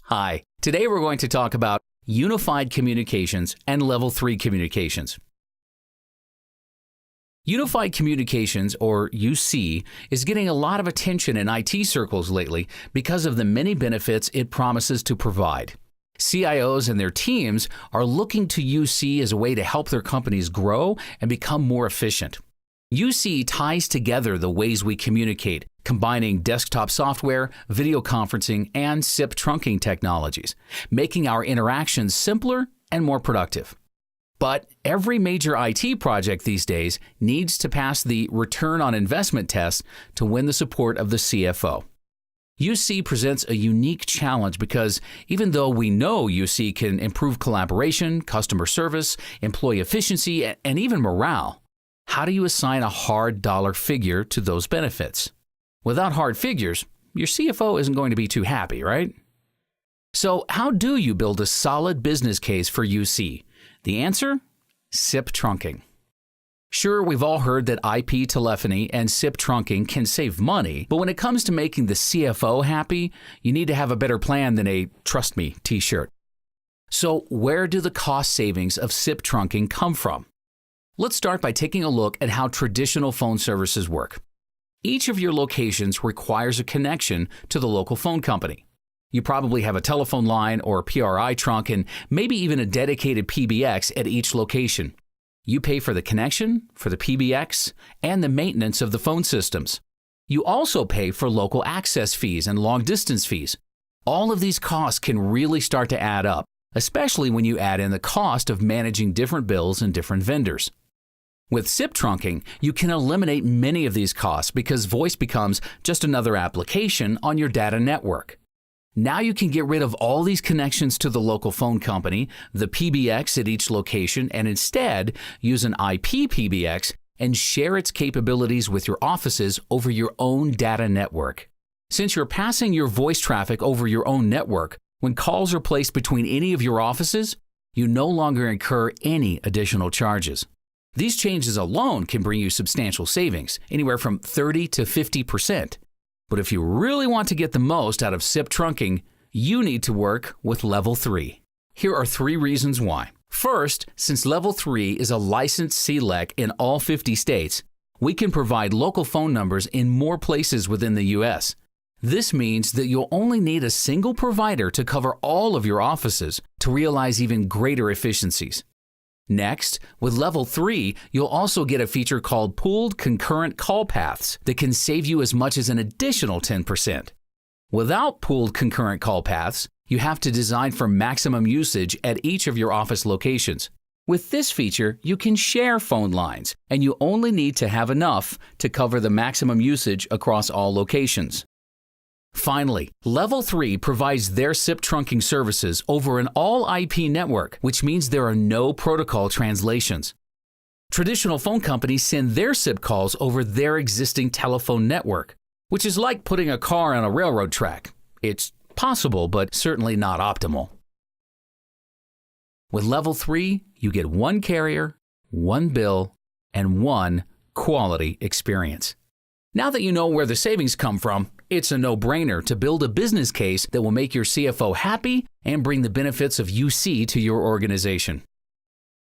Hi, today we're going to talk about unified communications and level 3 communications. Unified communications, or UC, is getting a lot of attention in IT circles lately because of the many benefits it promises to provide. CIOs and their teams are looking to UC as a way to help their companies grow and become more efficient. UC ties together the ways we communicate, combining desktop software, video conferencing, and SIP trunking technologies, making our interactions simpler and more productive. But every major IT project these days needs to pass the return on investment test to win the support of the CFO. UC presents a unique challenge because even though we know UC can improve collaboration, customer service, employee efficiency, and even morale, how do you assign a hard dollar figure to those benefits? Without hard figures, your CFO isn't going to be too happy, right? So how do you build a solid business case for UC? The answer? SIP trunking. Sure, we've all heard that IP telephony and SIP trunking can save money, but when it comes to making the CFO happy, you need to have a better plan than a "Trust Me" t-shirt. So where do the cost savings of SIP trunking come from? Let's start by taking a look at how traditional phone services work. Each of your locations requires a connection to the local phone company. You probably have a telephone line or PRI trunk and maybe even a dedicated PBX at each location. You pay for the connection, for the PBX, and the maintenance of the phone systems. You also pay for local access fees and long-distance fees. All of these costs can really start to add up, especially when you add in the cost of managing different bills and different vendors. With SIP trunking, you can eliminate many of these costs because voice becomes just another application on your data network. Now you can get rid of all these connections to the local phone company, the PBX at each location, and instead use an IP PBX and share its capabilities with your offices over your own data network. Since you're passing your voice traffic over your own network, when calls are placed between any of your offices, you no longer incur any additional charges. These changes alone can bring you substantial savings, anywhere from 30 to 50%. But if you really want to get the most out of SIP trunking, you need to work with Level 3. Here are 3 reasons why. First, since Level 3 is a licensed CLEC in all 50 states, we can provide local phone numbers in more places within the U.S. This means that you'll only need a single provider to cover all of your offices to realize even greater efficiencies. Next, with Level 3, you'll also get a feature called Pooled Concurrent Call Paths that can save you as much as an additional 10%. Without Pooled Concurrent Call Paths, you have to design for maximum usage at each of your office locations. With this feature, you can share phone lines, and you only need to have enough to cover the maximum usage across all locations. Finally, Level 3 provides their SIP trunking services over an all-IP network, which means there are no protocol translations. Traditional phone companies send their SIP calls over their existing telephone network, which is like putting a car on a railroad track. It's possible, but certainly not optimal. With Level 3, you get one carrier, one bill, and one quality experience. Now that you know where the savings come from, it's a no-brainer to build a business case that will make your CFO happy and bring the benefits of UC to your organization.